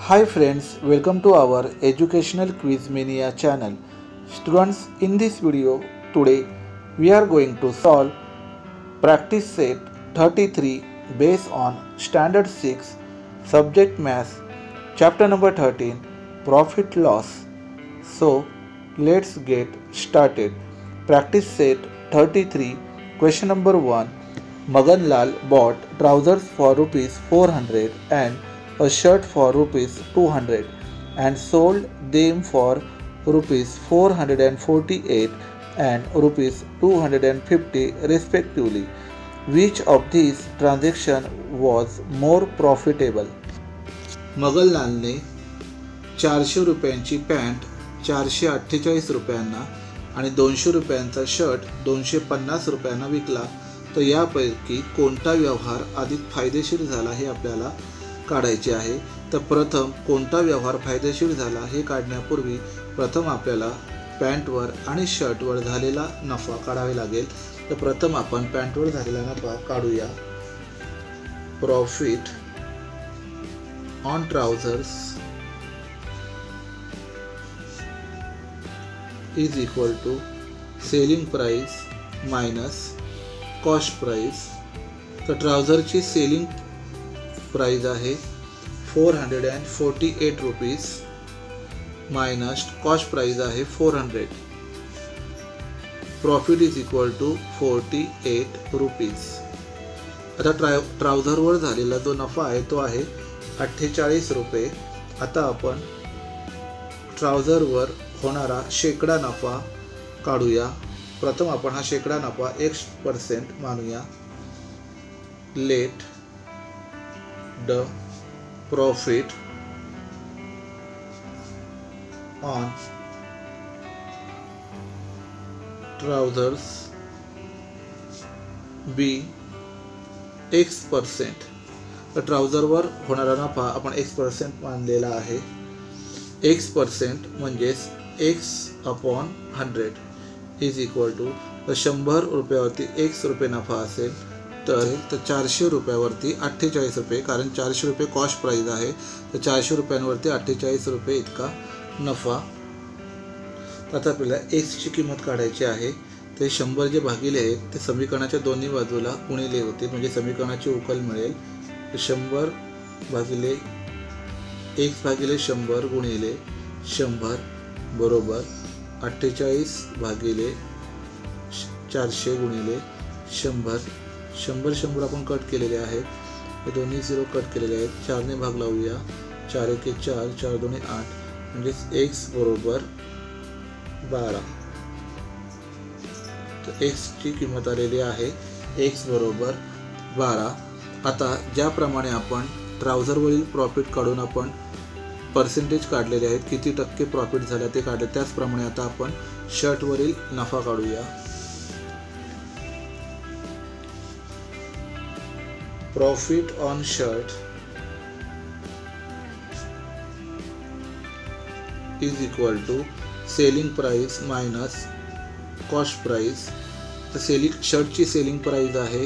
Hi friends, welcome to our educational quiz mania channel. Students, in this video today we are going to solve practice set 33 based on standard 6 subject math chapter number 13 profit loss. So, let's get started. Practice set 33 question number 1. Magan Lal bought trousers for rupees 400 and a shirt for rupees 200 and sold them for rupees 448 and rupees 250 respectively. Which of these transactions was more profitable? मगनलालने 400 रुपयांची pant 448 रुपयांना आणि 200 रुपयांचा shirt 250 रुपयांना विकला. तर यापैकी कोणता व्यवहार अधिक फायदेशीर झाला हे आपल्याला काढायचे आहे. तर प्रथम कोणता व्यवहार फायदेशीर झाला हे काढण्यापूर्वी प्रथम आपल्याला पॅन्टवर आणि शर्टवर झालेला नफा काढावा लागेल. तर प्रथम आपण पॅन्टवर झालेला नफा काढूया. Profit on trousers is equal to selling price minus cost price. तर ट्राउझरची सेलिंग प्राइस आहे 448 रुपीज मायनस कॉस्ट प्राइस आहे 400. Profit is equal to 48 rupees. आता ट्राउझरवर झालेला जो नफा आहे तो आहे 48 रुपये. आता आपण ट्राउझरवर होणारा शेकडा नफा काढूया. प्रथम आपण हा शेकडा नफा 1% मानूया. Let the profit on trousers be X%. तर ट्राउझरवर होणारा नफा आपण X% मानलेला आहे. X% म्हणजेच X/100 इज इक्वल टू 100 रुपयावरती X रुपये नफा असेल तर 400 रुपयावरती 48 रुपये, कारण 400 रुपये कॉस्ट प्राइस आहे. तर 400 रुपयांवरती 48 रुपये इतका नफा. आता आपल्याला Xची किंमत काढायची आहे. ते 100 जे भागिले आहेत ते समीकरणाच्या दोन्ही बाजूला गुणिले होते, म्हणजे समीकरणाची उकल मिळेल. 100 भागिले X भागिले 100 गुणिले 100 बरोबर 48 भागिले 400 गुणिले 100. 100 आपण कट केलेले आहेत. हे दोन्ही 0 कट केलेले आहेत. 4 ने भाग लावूया. 4 1 4, 4 2 8, म्हणजेच X बरोबर 12. तर X ची किंमत आलेली आहे X बरोबर 12. आता ज्याप्रमाणे आपण ट्राउझरवरील प्रॉफिट काढून आपण पर्सेंटेज काढलेले आहेत, किती टक्के प्रॉफिट झाला ते काढले, त्याचप्रमाणे आता आपण शर्टवरील नफा काढूया. Profit on shirt is equal to selling price minus cost price. तर शर्टची सेलिंग प्राइस आहे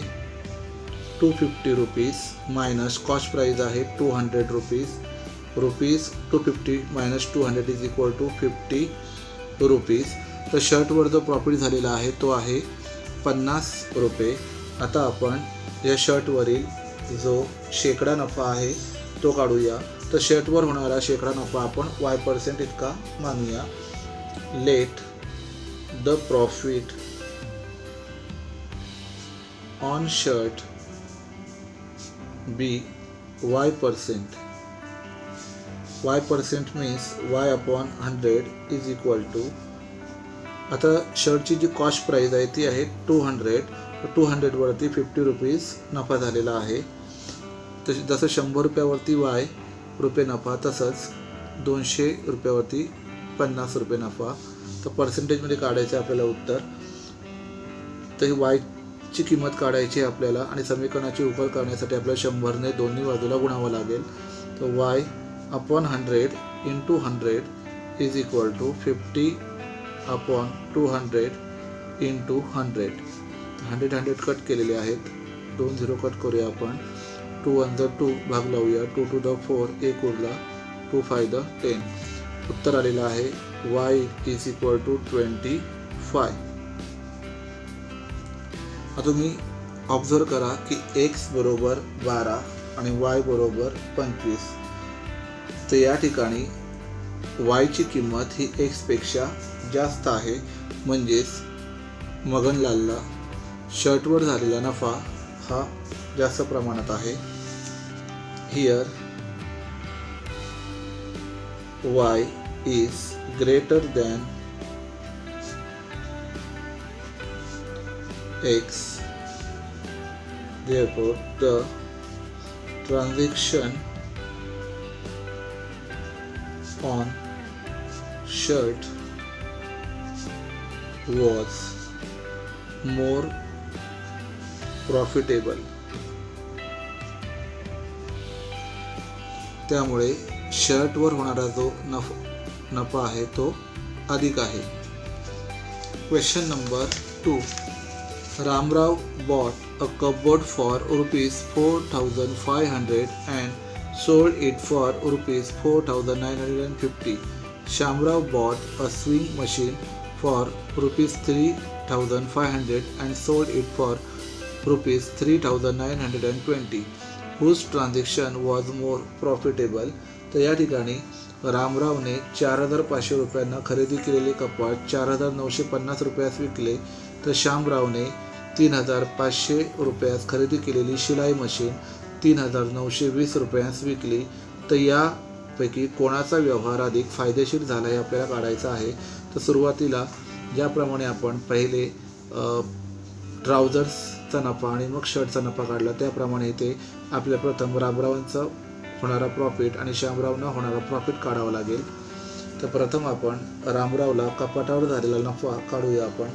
250 रुपीज मायनस कॉस्ट प्राइस आहे 200 rupees. 250 minus 200 is equal to 50 rupees. तर शर्टवर जो प्रॉफिट झालेला आहे तो आहे 50 रुपये. आता आपण या शर्टवरील जो शेकडा नफा आहे तो काढूया. तर शर्टवर होणारा शेकडा नफा आपण Y% इतका मानूया. Let the profit on shirt be Y%. Y% means Y/100 is equal to, आता शर्टची जी कॉस्ट प्राइस आहे ती आहे 200. 200 वरती 50 रुपीज नफा झालेला आहे. जसं 100 रुपयावरती Y रुपये नफा, तसंच 200 रुपयावरती 50 रुपये नफा. तर पर्सेंटेजमध्ये काढायचं आपल्याला उत्तर. तर Y ची किंमत काढायची आहे आपल्याला आणि समीकरणाची उकल करण्यासाठी आपल्याला 100 ने दोन्ही बाजूला गुणावं लागेल. तर Y/100 into 100 is equal to 50/200 into 100. 100 cut केलेले आहेत. 2 0 कट करूया आपण. 2 1 2 भाग लावूया. 2 2 4 1 उरला. 2 5 10. उत्तर आलेलं आहे y इज इक्वल टू 25. आता तुम्ही ऑब्झर्व करा की x बरोबर 12 आणि y बरोबर 25. तर या ठिकाणी y ची किंमत ही x पेक्षा जास्त आहे, म्हणजेच मगनलालला शर्टवर झालेला नफा हा जास्त प्रमाणात आहे. Here y is greater than x, therefore the transaction on shirt was more profitable. त्यामुळे शर्टवर होणारा जो नफा आहे तो अधिक आहे. Question number 2. Ramrao bought a cupboard for rupees 4,500 and sold it for rupees 4,950. Shamrao bought a sewing machine for rupees 3,500 and sold it for rupees 3,920. Whose transaction was more profitable? तर या ठिकाणी रामरावने 4,500 रुपयांना खरेदी केलेले कपाट 4,950 रुपयास विकले, तर श्यामरावने 3,500 रुपयास खरेदी केलेली शिलाई मशीन 3,920 रुपयास विकली. तर यापैकी कोणाचा व्यवहार अधिक फायदेशीर झाला हे आपल्याला काढायचं आहे. तर सुरुवातीला ज्याप्रमाणे आपण पहिले ट्राउझर्सचा नफा आणि मग शर्टचा नफा काढला, त्याप्रमाणे इथे आपल्या प्रथम रामरावांचा होणारा प्रॉफिट आणि श्यामरावना होणारा प्रॉफिट काढावा लागेल. तर प्रथम आपण रामरावला कपाटावर झालेला नफा काढूया. आपण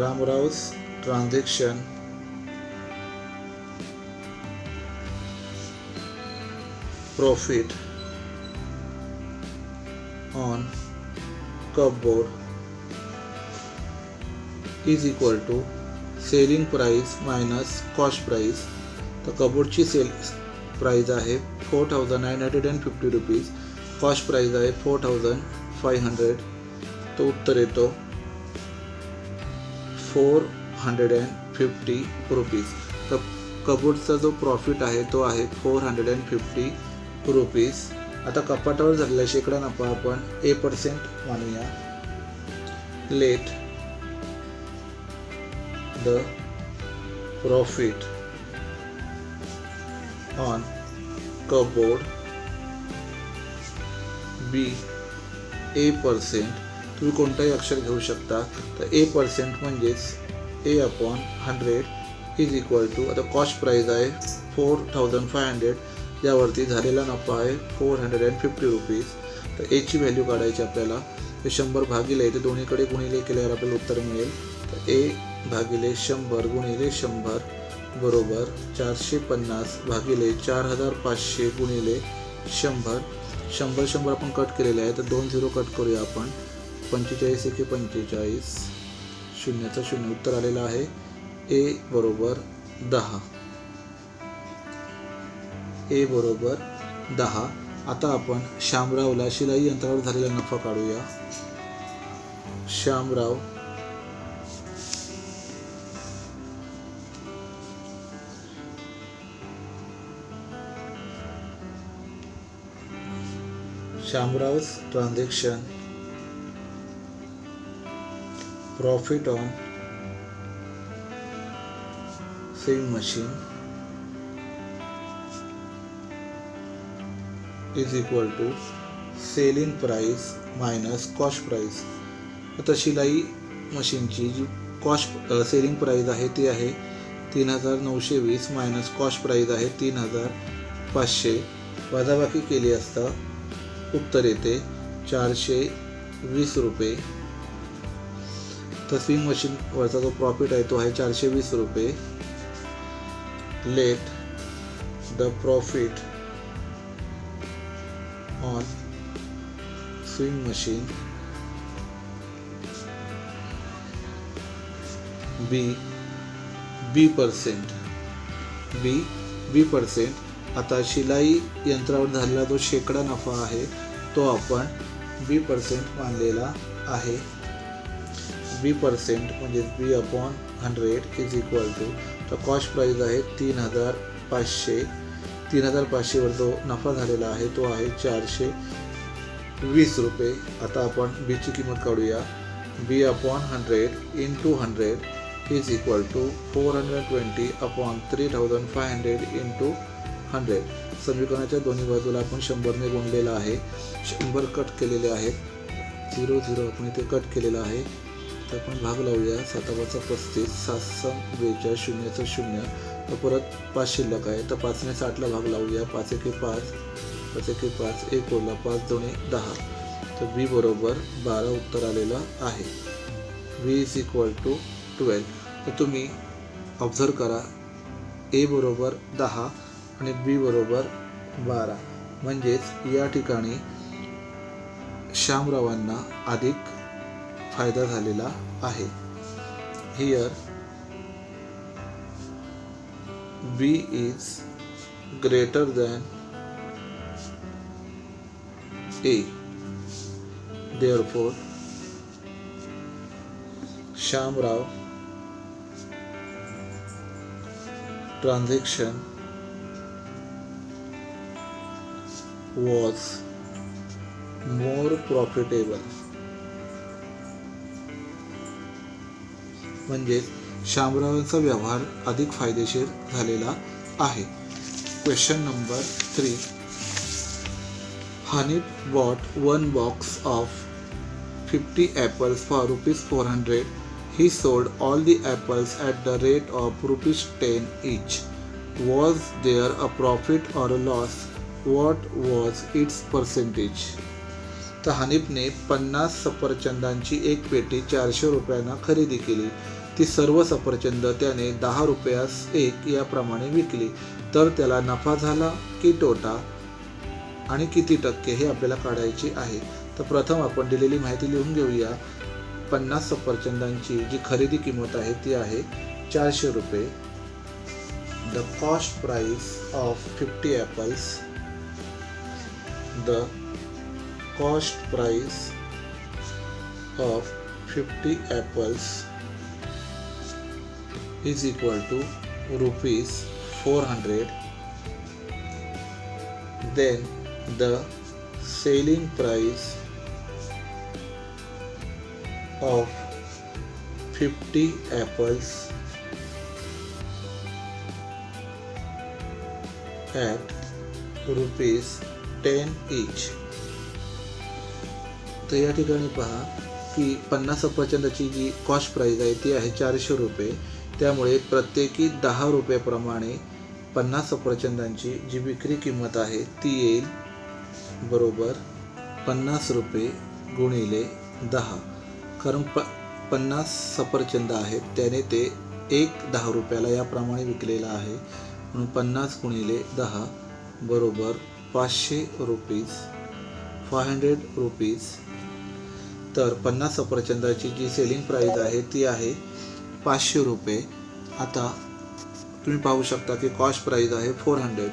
रामराव's transaction profit on cupboard is equal to selling price minus cost price. तर कपबोर्डची सेल प्राइस आहे 4,950 रुपीज, कॉस्ट प्राइस आहे 4,500. तो उत्तर येतो 450 रुपीज. तर कपबोर्डचा जो प्रॉफिट आहे तो आहे 450 रुपीज. आता कपाटावर झालेला शेकडा नफा आपण 8% मानूया. Let the profit on cupboard be 8%. तुम्ही कोणताही अक्षर घेऊ शकता. तर 8% म्हणजेच A/100 इज इक्वल टू, आता कॉस्ट प्राइस आहे 4,500, यावरती झालेला नफा आहे 450 रुपीज. तर एची व्हॅल्यू काढायची आपल्याला. ते 100 भागिले, ते दोन्हीकडे गुणिले केल्यावर आपल्याला उत्तर मिळेल. तर A भागिले 100 गुणिले 100 बरोबर 450 भागिले 4,500 गुणिले 100. 100 आपण कट केलेले आहे, तर 2 0 कट करूया आपण. 45 एके 45, शून्याचा शून्य. उत्तर आलेलं आहे A बरोबर 10. A बरोबर 10. आता आपण श्यामरावला शिलाई यंत्रावर झालेला नफा काढूया. Shyamrao Shamrav's transaction profit on sewing machine is equal to selling price minus cost price. आता शिलाई मशीनची जी कॉस्ट सेलिंग प्राइस आहे ती आहे 3,920 मायनस कॉस्ट प्राइस आहे 3,500. वजाबाकी केली असता उत्तर येते 420 रुपये. तर स्विंग मशीनवरचा जो प्रॉफिट आहे तो आहे 420 रुपये. Let the profit on sewing machine be percent. आता शिलाई यंत्रावर झालेला जो शेकडा नफा आहे तो आपण बी पर्सेंट मानलेला आहे. बी पर्सेंट म्हणजे बी अपॉन 100 इज इक्वल टू, तर कॉस्ट प्राईस आहे 3,500 वर जो नफा झालेला आहे तो आहे 420 रुपये. आता आपण बीची किंमत काढूया. B upon 100 into 100 is equal to 420 upon 3,500 into 100. समीकरणाच्या दोन्ही बाजूला आपण 100ने गुणलेला आहे. 100 कट केलेले आहेत, 0 आपण इथे कट केलेला आहे. तर आपण भाग लावूया. 7×35, 7×42, 0 तर परत 5 शिल्लक आहे. तर 5ने 60ला भाग लावूया. 5×1=5, 5×1=5, 1 उरला, 5×2=10. तर बी बरोबर 12 उत्तर आलेलं आहे. बी इज इक्वल टू 12. तर तुम्ही ऑब्झर्व करा, ए बरोबर 10 आणि बी बरोबर 12. म्हणजेच या ठिकाणी श्यामरावांना अधिक फायदा झालेला आहे. Here B is greater than A, therefore Shyamrao transaction was more profitable. म्हणजे श्यामरावांचा व्यवहार अधिक फायदेशीर झालेला आहे. Question number 3. Hanif bought one box of 50 apples for ₹400. He sold all the apples at the rate of ₹10 each. Was there a profit or a loss? What was its percentage? तर हनीफने 50 सफरचंदांची एक पेटी 400 रुपयांना खरेदी केली. ती सर्व सफरचंद त्याने 10 रुपयास एक याप्रमाणे विकली. तर त्याला नफा झाला की तोटा आणि किती टक्के हे आपल्याला काढायचे आहे. तर प्रथम आपण दिलेली माहिती लिहून घेऊया. 50 सफरचंदांची जी खरेदी किंमत आहे ती आहे 400 रुपये. The cost price of 50 apples, the cost price of 50 apples is equal to ₹400. Then the selling price of 50 apples at ₹10 each. तर या ठिकाणी पहा की 50 सफरचंदाची जी कॉस्ट प्राइस आहे ती आहे 400 रुपये. त्यामुळे प्रत्येकी 10 रुपयाप्रमाणे 50 सफरचंदांची जी विक्री किंमत आहे ती येईल बरोबर 50 रुपये गुणिले 10. कारण 50 सफरचंद आहेत त्याने ते 10 रुपयाला याप्रमाणे विकलेला आहे. म्हणून 50 गुणिले 10 बरोबर 500 रुपीज. तर 50 सफरचंदाची जी सेलिंग प्राइस आहे ती आहे 500 रुपये. आता तुम्ही पाहू शकता की कॉस्ट प्राइस आहे 400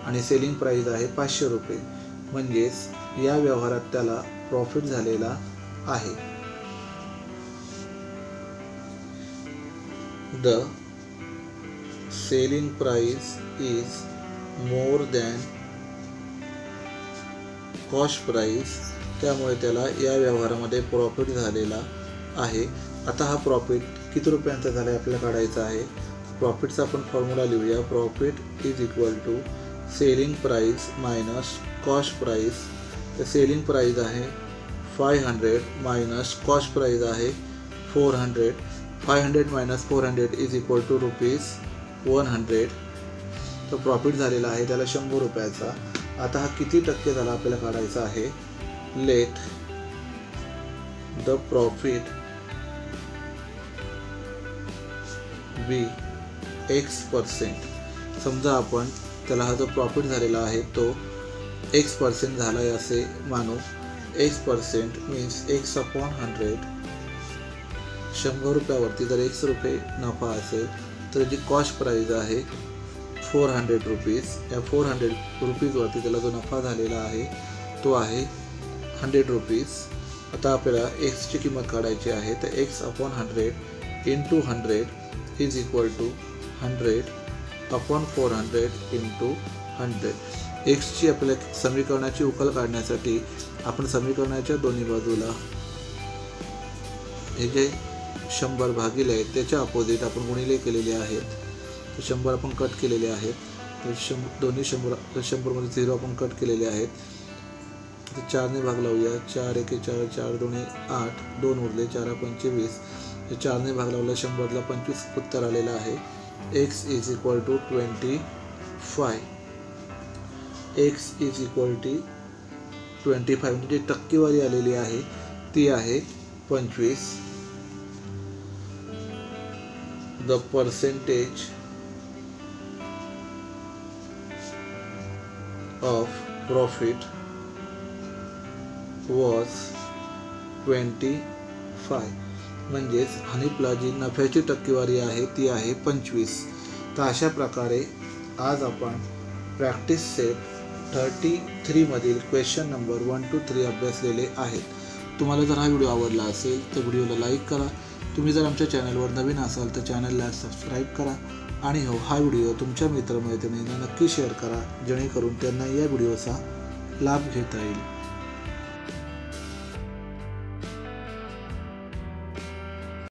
आणि सेलिंग प्राइस आहे 500 रुपये. म्हणजेच या व्यवहारात त्याला प्रॉफिट झालेला आहे. The selling price is more than cost price. त्यामुळे त्याला या व्यवहारामध्ये प्रॉफिट झालेला आहे. आता हा प्रॉफिट किती रुपयांचा झाला आहे आपल्याला काढायचा आहे. प्रॉफिटचा आपण फॉर्म्युला लिहूया. Profit is equal to selling price minus cost price. तर सेलिंग प्राइस आहे 500 मायनस कॉस्ट प्राइस आहे 400. 500 मायनस 400 इज इक्वल टू ₹100. तो प्रॉफिट झालेला आहे त्याला 100 रुपयाचा. आता हा किती टक्के झाला आपल्याला काढायचा आहे. Let the profit be X%. समजा आपण त्याला हा जो प्रॉफिट झालेला आहे तो X% झाला आहे असे मानू. X% means X/100. 100 रुपयावरती जर x रुपये नफा असेल तर जी कॉस्ट प्राईज आहे 400 रुपीज. या 400 रुपीजवरती त्याला जो नफा झालेला आहे तो आहे 100 रुपीज. आता आपल्याला एक्सची किंमत काढायची आहे तर x/100 into 100 is equal to 100/400 into 100. एक्सची आपल्याला समीकरणाची उकल काढण्यासाठी आपण समीकरणाच्या दोन्ही बाजूला हे जे 100 भागिले आहेत त्याच्या अपोजिट आपण गुणिले केलेले आहेत. 100 आपण कट केलेले आहेत. तर दोन्ही 100मध्ये 0 आपण कट केलेले आहेत. तर 4ने भाग लावूया. 4 1 4 4 2 8 2 उरले 4 5 20. 4ने भाग लावला 100ला 25 उत्तर आलेलं आहे. x is equal to 25. x is equal to 25 म्हणजे टक्केवारी आलेली आहे ती आहे 25. The percentage of profit was 25. म्हणजेच हनीफला जी नफ्याची टक्केवारी आहे ती आहे 25. तर अशा प्रकारे आज आपण प्रॅक्टिस सेट 33 मधील क्वेश्चन नंबर 1 to 3 अभ्यासलेले आहेत. तुम्हाला जर हा व्हिडिओ आवडला असेल तर व्हिडिओला लाईक करा. तुम्ही जर आमच्या चॅनलवर नवीन असाल तर चॅनलला सबस्क्राईब करा आणि हा व्हिडिओ तुमच्या मित्रमैत्रिणींना नक्की शेअर करा जेणेकरून त्यांना या व्हिडिओचा लाभ घेता येईल.